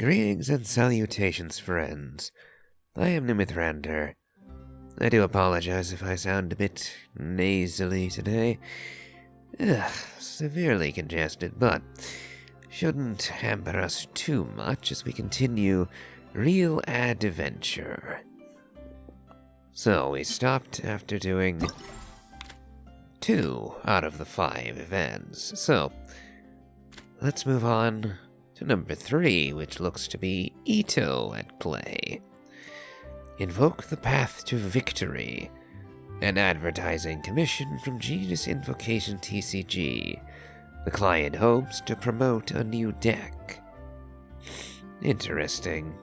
Greetings and salutations, friends. I am Nimithrander. I do apologize if I sound a bit nasally today. Severely congested, but shouldn't hamper us too much as we continue real adventure. So we stopped after doing 2 out of the 5 events. So let's move on to number 3, which looks to be ep2 at play. Invoke the path to victory. An advertising commission from Genius Invocation TCG. The client hopes to promote a new deck. Interesting.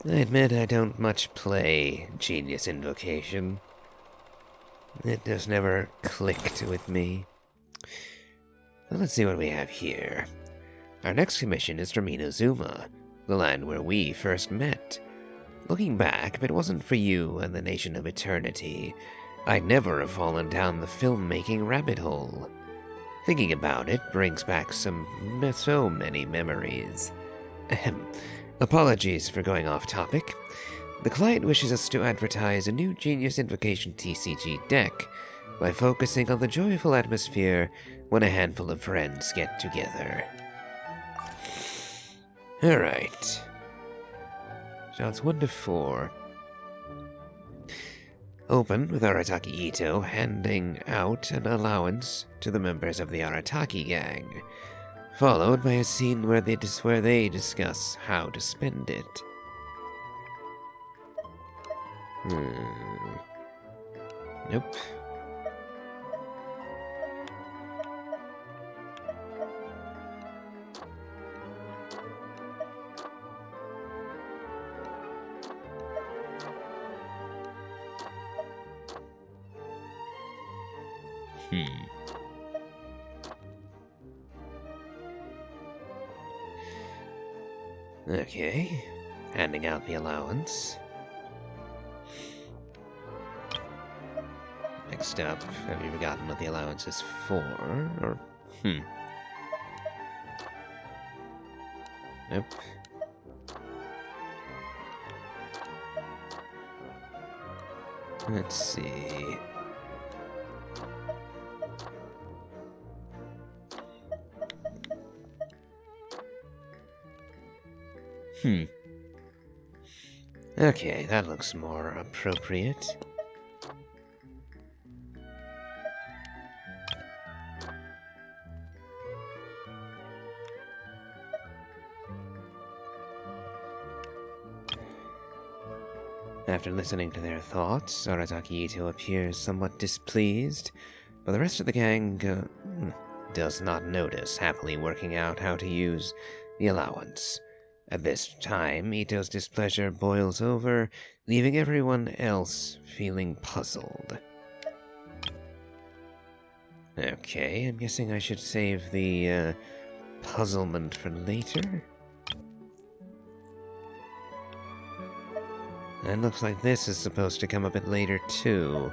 I admit I don't much play Genius Invocation. It just never clicked with me. Well, let's see what we have here. Our next commission is from Inazuma, the land where we first met. Looking back, if it wasn't for you and the Nation of Eternity, I'd never have fallen down the filmmaking rabbit hole. Thinking about it brings back so many memories. Ahem. Apologies for going off topic. The client wishes us to advertise a new Genius Invocation TCG deck by focusing on the joyful atmosphere when a handful of friends get together. Alright. Shots 1 to 4. Open with Arataki Ito handing out an allowance to the members of the Arataki gang, followed by a scene where they discuss how to spend it. Nope. Okay, handing out the allowance. Next up, have you forgotten what the allowance is for? Or, Nope. Let's see. Okay, that looks more appropriate. After listening to their thoughts, Arataki Ito appears somewhat displeased, but the rest of the gang does not notice, happily working out how to use the allowance. At this time, Ito's displeasure boils over, leaving everyone else feeling puzzled. Okay, I'm guessing I should save the puzzlement for later. And looks like this is supposed to come a bit later too.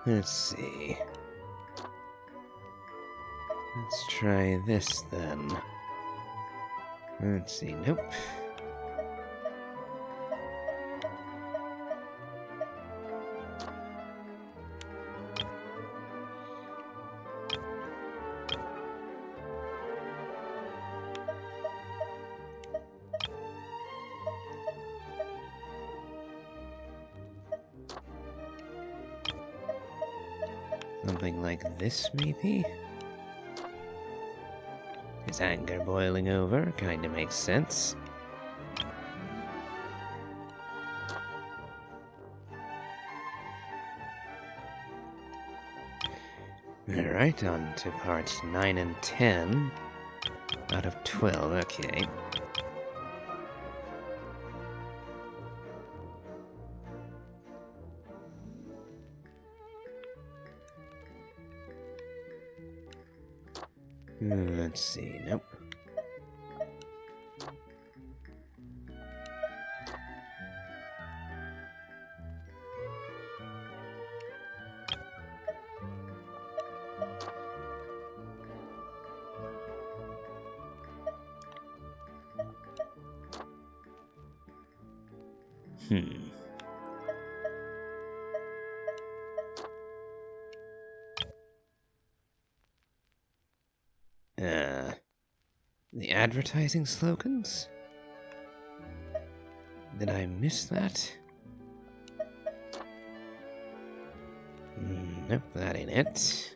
Let's see. Let's try this then. Let's see, nope. Something like this, maybe? His anger boiling over kinda makes sense. Alright, on to parts 9 and 10. Out of 12, okay. Let's see, nope. The advertising slogans? Did I miss that? Nope, that ain't it.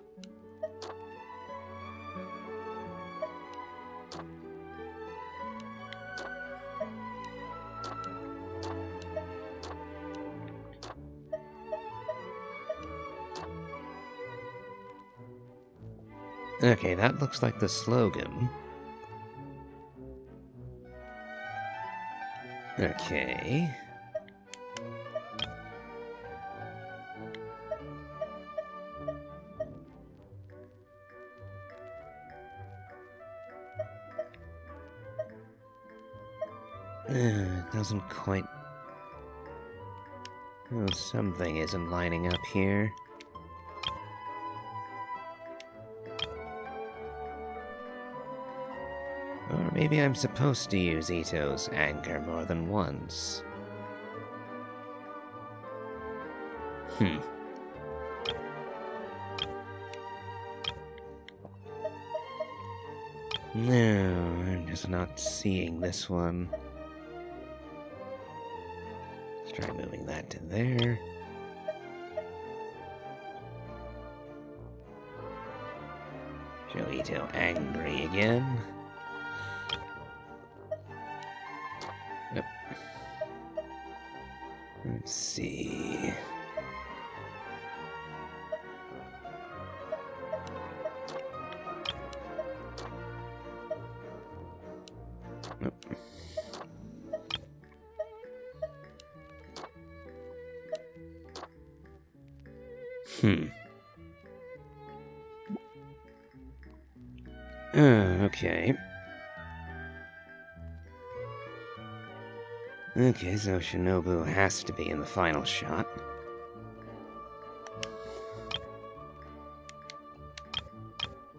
Okay, that looks like the slogan. Okay. It doesn't quite... Oh, something isn't lining up here. Or maybe I'm supposed to use Ito's anger more than once. No, I'm just not seeing this one. Let's try moving that to there. Show Ito angry again. Yep. Let's see. Okay. Okay, so Shinobu has to be in the final shot.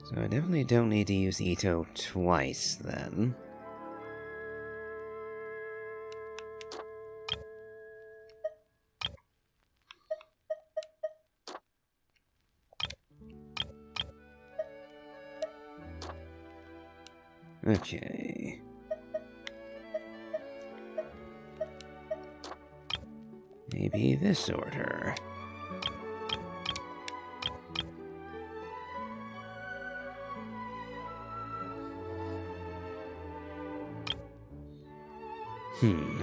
So I definitely don't need to use Ito twice, then. Okay. Maybe this order.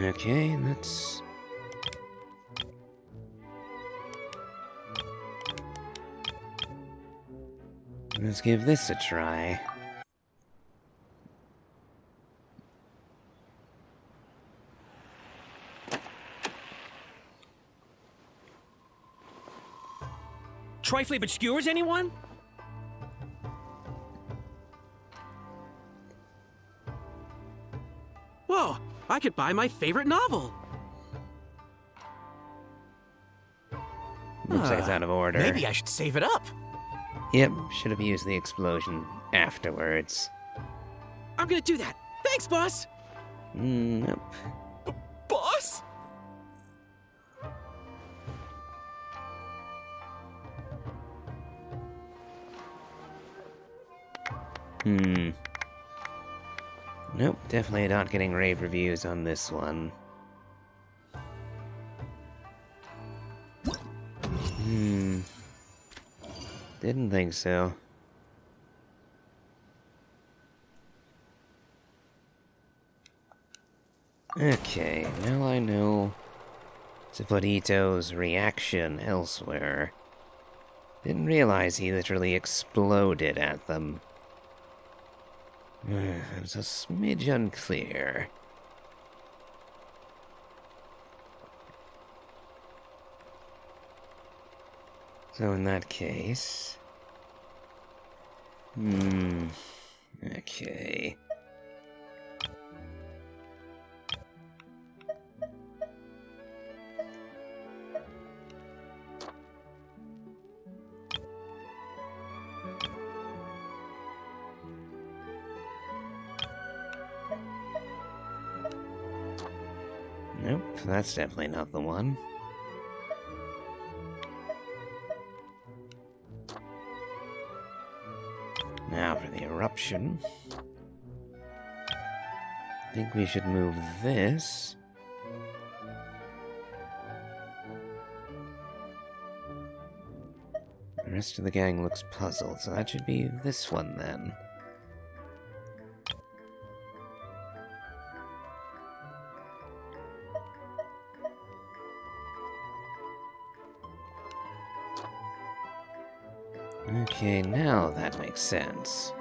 Okay, let's give this a try. Tri-flavored skewers, anyone? Whoa, I could buy my favorite novel. Looks like it's out of order. Maybe I should save it up. Yep, should have used the explosion afterwards. I'm gonna do that. Thanks, boss. Nope. Boss? Nope, definitely not getting rave reviews on this one. Didn't think so. Okay, now I know to put Ito's reaction elsewhere. Didn't realize he literally exploded at them. It was a smidge unclear. So in that case... Okay. Nope, that's definitely not the one. Now for the eruption. I think we should move this. The rest of the gang looks puzzled, so that should be this one then. Okay, now that makes sense.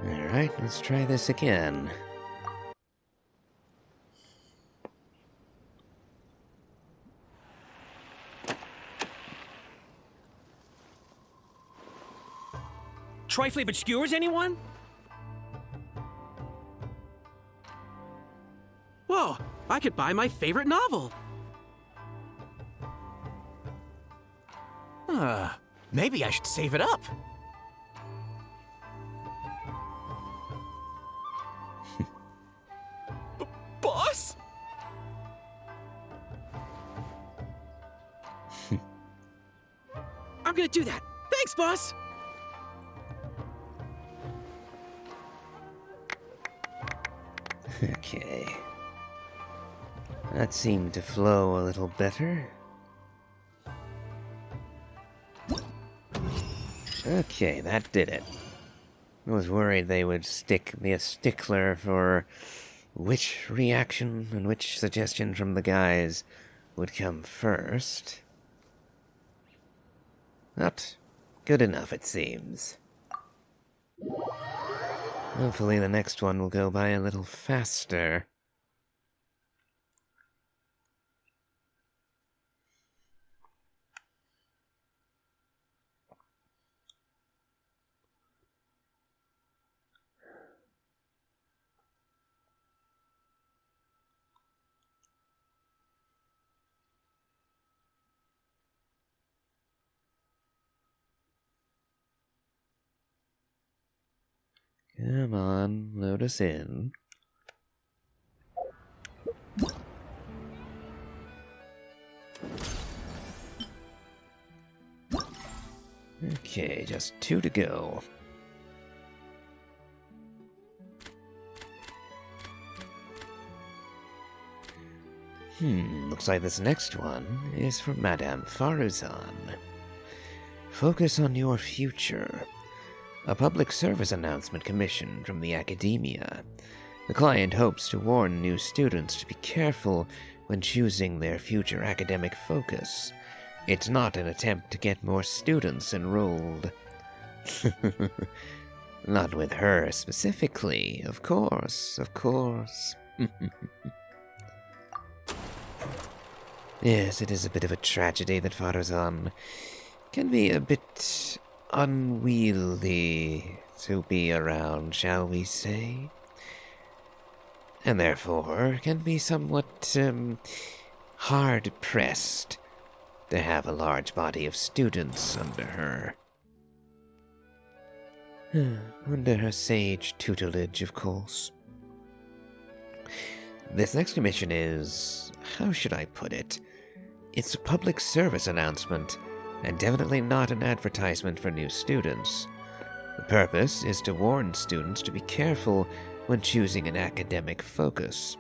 Alright, let's try this again. Trifling obscures, anyone? Whoa, I could buy my favorite novel. Maybe I should save it up. Boss? I'm gonna do that. Thanks, boss! Okay. That seemed to flow a little better. Okay, that did it. I was worried they would be a stickler for which reaction and which suggestion from the guys would come first. Not good enough, it seems. Hopefully the next one will go by a little faster. Come on, load us in. Okay, just 2 to go. Looks like this next one is from Madame Faruzan. Focus on your future. A public service announcement commissioned from the academia. The client hopes to warn new students to be careful when choosing their future academic focus. It's not an attempt to get more students enrolled. Not with her specifically, of course, of course. Yes, it is a bit of a tragedy that Farazan can be a bit unwieldy to be around, shall we say? And therefore can be somewhat, hard-pressed to have a large body of students under her. Under her sage tutelage, of course. This next commission is... how should I put it? It's a public service announcement, and definitely not an advertisement for new students. The purpose is to warn students to be careful when choosing an academic focus.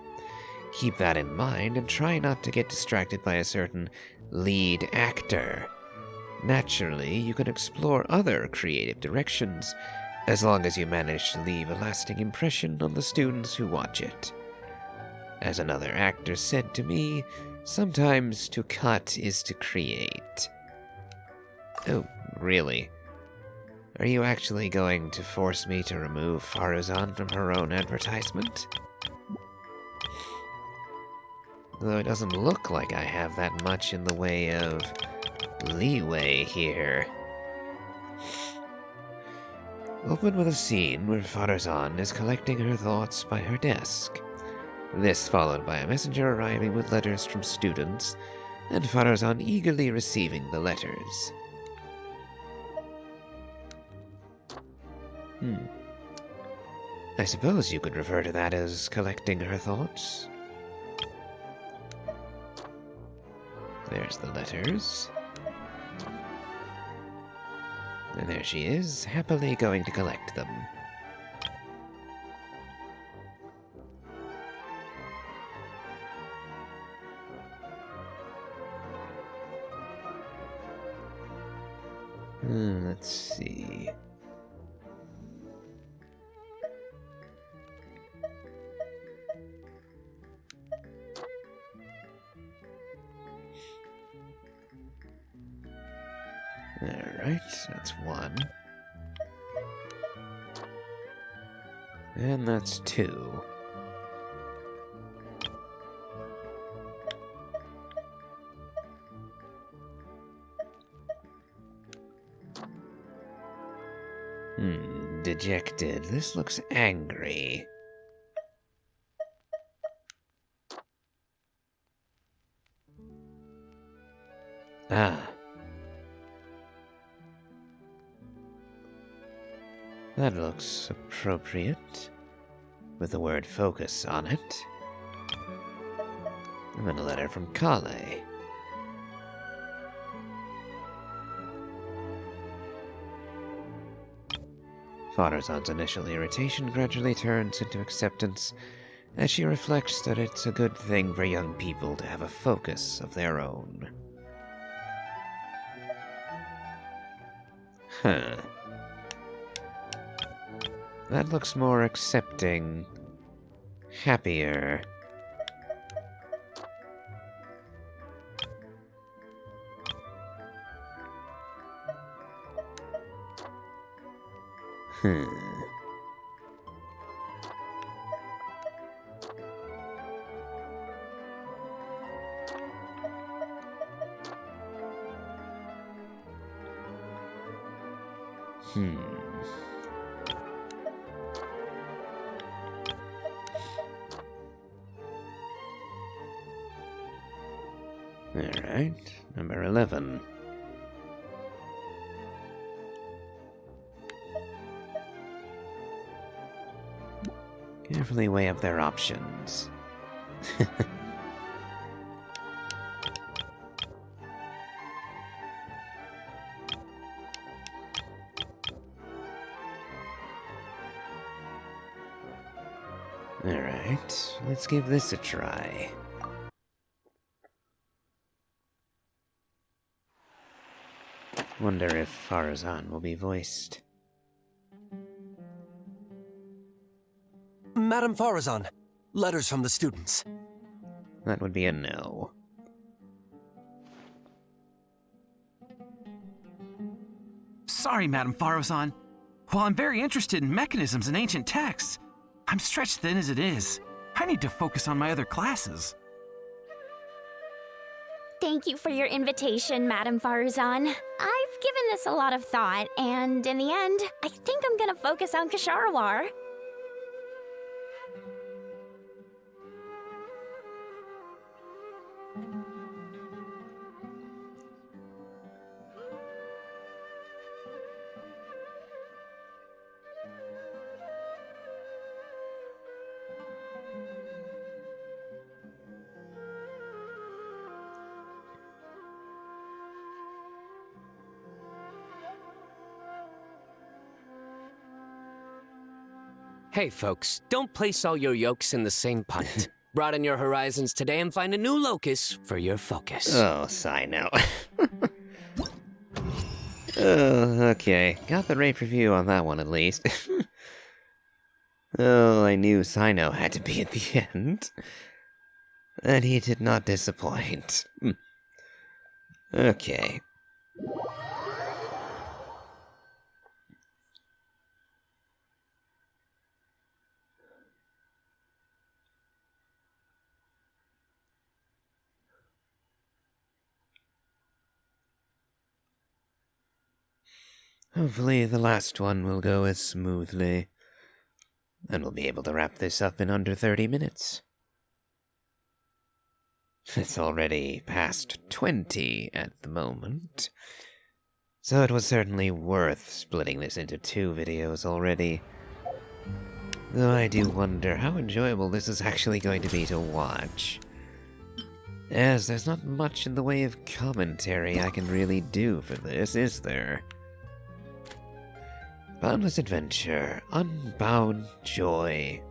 Keep that in mind and try not to get distracted by a certain lead actor. Naturally, you can explore other creative directions, as long as you manage to leave a lasting impression on the students who watch it. As another actor said to me, sometimes to cut is to create. Oh, really? Are you actually going to force me to remove Faruzan from her own advertisement? Though it doesn't look like I have that much in the way of leeway here. Open with a scene where Faruzan is collecting her thoughts by her desk. This followed by a messenger arriving with letters from students, and Faruzan eagerly receiving the letters. I suppose you could refer to that as collecting her thoughts. There's the letters. And there she is, happily going to collect them. Let's see. Alright, that's one. And that's two. Dejected. This looks angry. Ah. That looks appropriate, with the word focus on it. And then a letter from Kale. Faruzan's initial irritation gradually turns into acceptance as she reflects that it's a good thing for young people to have a focus of their own. Huh. That looks more accepting, happier. Alright, number 11. Carefully weigh up their options. Alright, let's give this a try. Wonder if Faruzan will be voiced. Madam Faruzan, letters from the students. That would be a no. Sorry, Madam Faruzan. While I'm very interested in mechanisms and ancient texts, I'm stretched thin as it is. I need to focus on my other classes. Thank you for your invitation, Madam Faruzan. I've given this a lot of thought, and in the end, I think I'm gonna focus on Kasharawar. Hey folks, don't place all your yolks in the same pint. Broaden your horizons today and find a new locus for your focus. Oh, Sino. Oh, okay. Got the rave review on that one at least. Oh, I knew Sino had to be at the end. And he did not disappoint. Okay. Hopefully the last one will go as smoothly. And we'll be able to wrap this up in under 30 minutes. It's already past 20 at the moment. So it was certainly worth splitting this into 2 videos already. Though I do wonder how enjoyable this is actually going to be to watch. As there's not much in the way of commentary I can really do for this, is there? Boundless Adventure, Unbound Joy.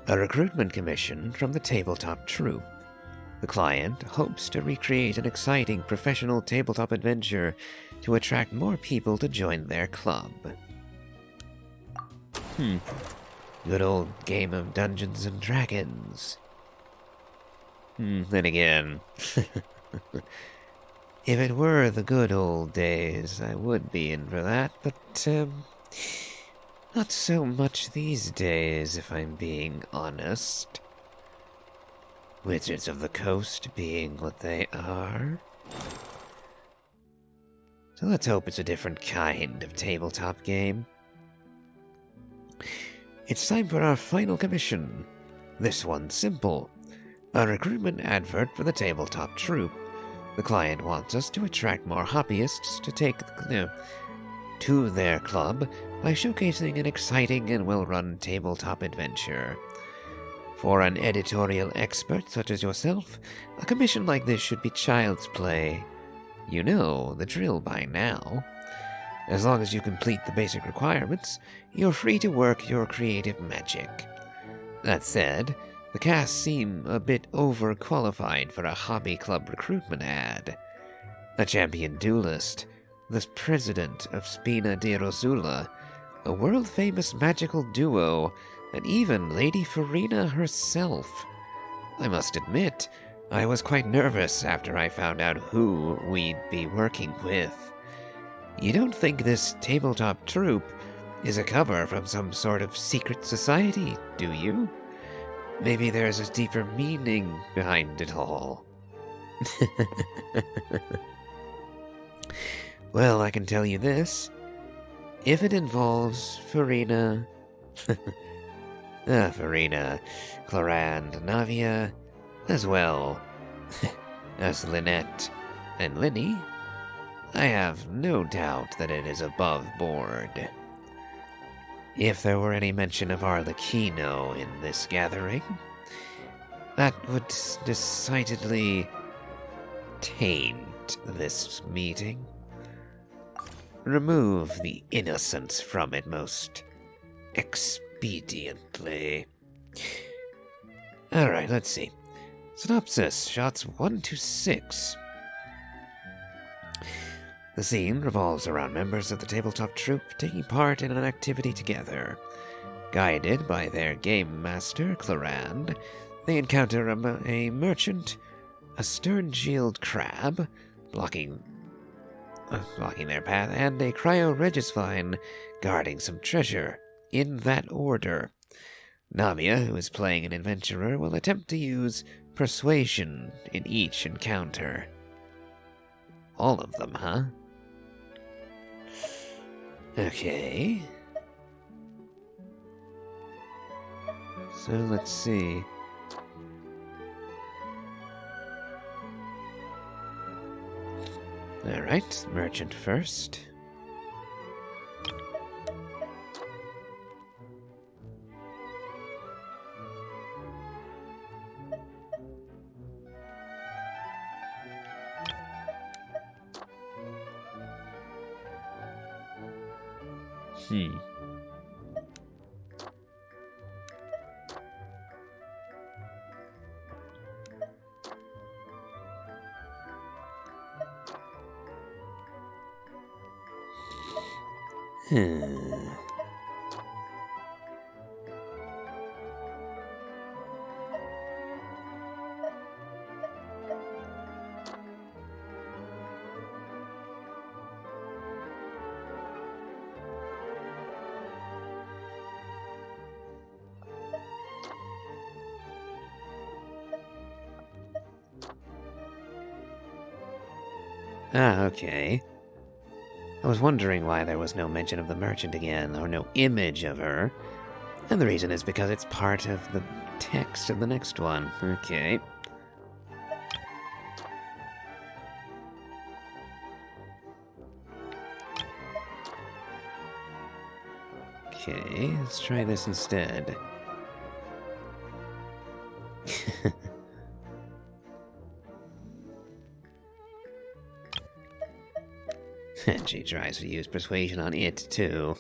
A recruitment commission from the tabletop troupe. The client hopes to recreate an exciting professional tabletop adventure to attract more people to join their club. Good old game of Dungeons and Dragons. Then again, if it were the good old days, I would be in for that, but, not so much these days, if I'm being honest. Wizards of the Coast being what they are. So let's hope it's a different kind of tabletop game. It's time for our final commission. This one's simple. A recruitment advert for the tabletop troupe. The client wants us to attract more hobbyists to take to their club by showcasing an exciting and well-run tabletop adventure. For an editorial expert such as yourself, a commission like this should be child's play. You know the drill by now. As long as you complete the basic requirements, you're free to work your creative magic. That said, the cast seem a bit overqualified for a hobby club recruitment ad. A champion duelist, the president of Spina di Rosula, a world-famous magical duo, and even Lady Farina herself. I must admit, I was quite nervous after I found out who we'd be working with. You don't think this tabletop troupe is a cover from some sort of secret society, do you? Maybe there's a deeper meaning behind it all. Well, I can tell you this. If it involves Farina, Farina, Clarand, Navia, as well as Lynette and Linny, I have no doubt that it is above board. If there were any mention of Arlecchino in this gathering, that would decidedly taint this meeting. Remove the innocence from it most expediently. Alright, let's see. Synopsis, shots 1 to 6. The scene revolves around members of the tabletop troupe taking part in an activity together. Guided by their game master, Clarand, they encounter a merchant, a stern-shield crab, blocking their path, and a cryo-regisvine guarding some treasure, in that order. Navia, who is playing an adventurer, will attempt to use persuasion in each encounter. All of them, huh? Okay. So let's see. Alright, merchant first. Ah, okay. I was wondering why there was no mention of the merchant again, or no image of her. And the reason is because it's part of the text of the next one. Okay. Okay, let's try this instead. And she tries to use persuasion on it, too.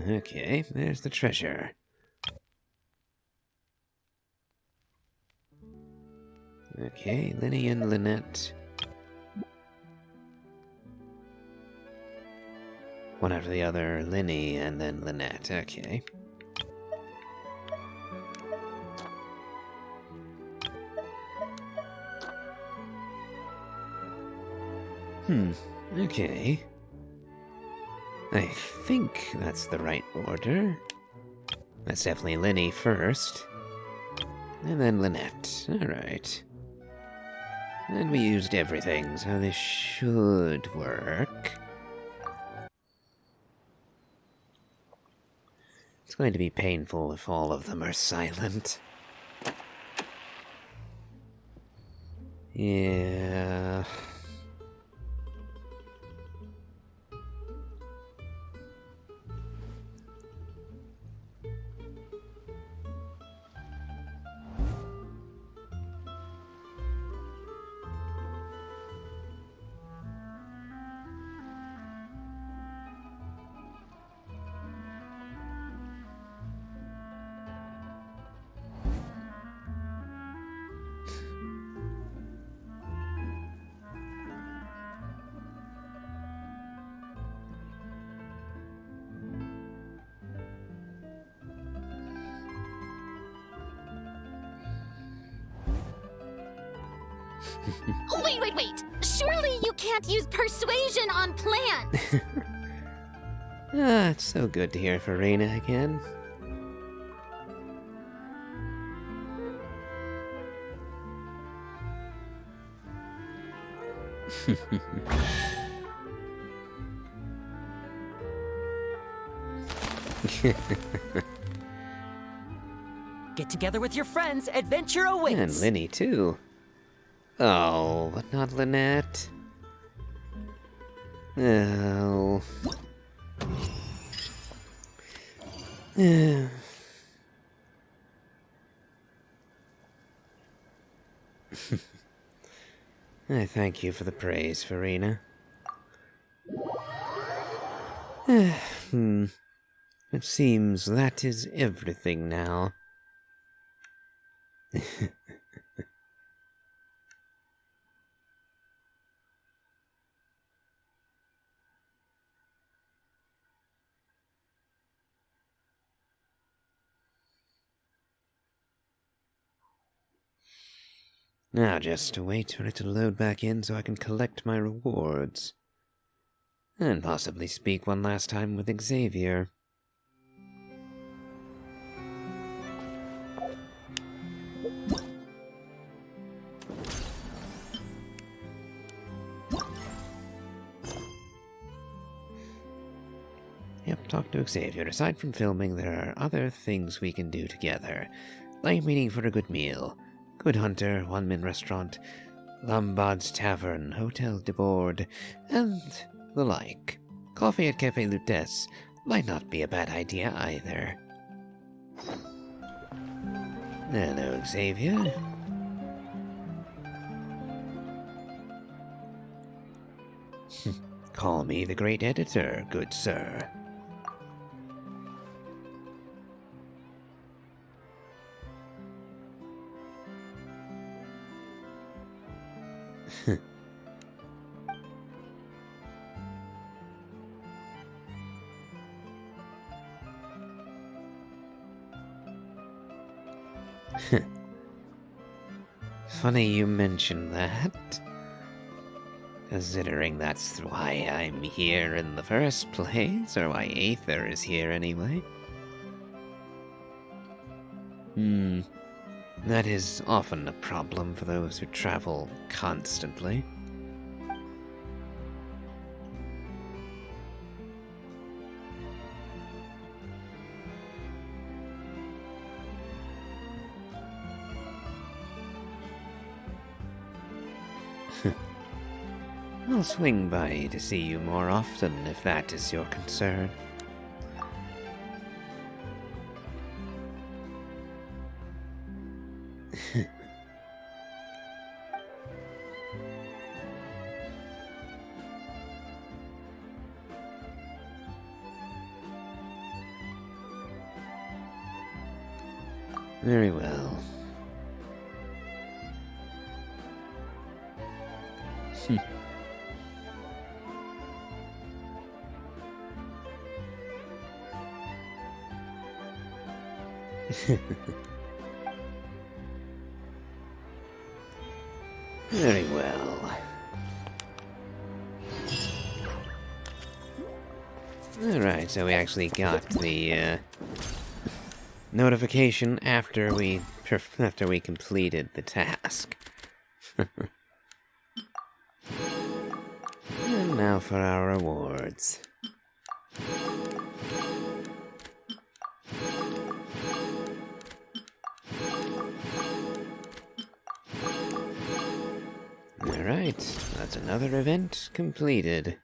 Okay, there's the treasure. Okay, Linny and Lynette. One after the other, Linny and then Lynette. Okay. Okay. I think that's the right order. That's definitely Linny first. And then Lynette. Alright. And we used everything, so this should work. It's going to be painful if all of them are silent. Yeah... Wait! Surely you can't use persuasion on plants! Ah, it's so good to hear Farina again. Get together with your friends, adventure awaits! And Linny, too. Oh, but not Lynette. Oh. I thank you for the praise, Farina. It seems that is everything now. Now just wait for it to load back in so I can collect my rewards. And possibly speak one last time with Xavier. Yep, talk to Xavier. Aside from filming, there are other things we can do together. Like meeting for a good meal. Good Hunter, One Min Restaurant, Lombard's Tavern, Hotel de Board, and the like. Coffee at Café Lutece might not be a bad idea either. Hello, Xavier. Call me the great editor, good sir. Funny you mention that, considering that's why I'm here in the first place, or why Aether is here anyway. That is often a problem for those who travel constantly. I'll swing by to see you more often if that is your concern. Very well. Very well. Alright, so we actually got the notification after we completed the task. And now for our rewards. Alright, that's another event completed.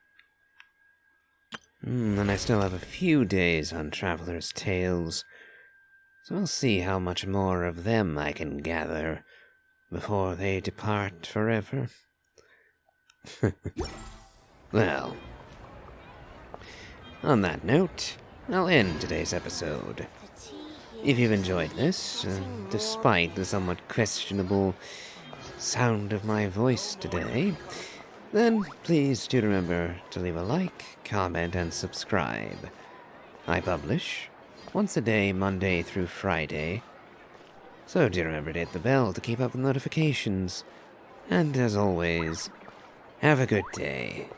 And I still have a few days on Traveler's Tales, so I'll see how much more of them I can gather before they depart forever. Well, on that note, I'll end today's episode. If you've enjoyed this, despite the somewhat questionable sound of my voice today, then please do remember to leave a like, comment, and subscribe. I publish once a day, Monday through Friday, so do remember to hit the bell to keep up with notifications. And as always, have a good day.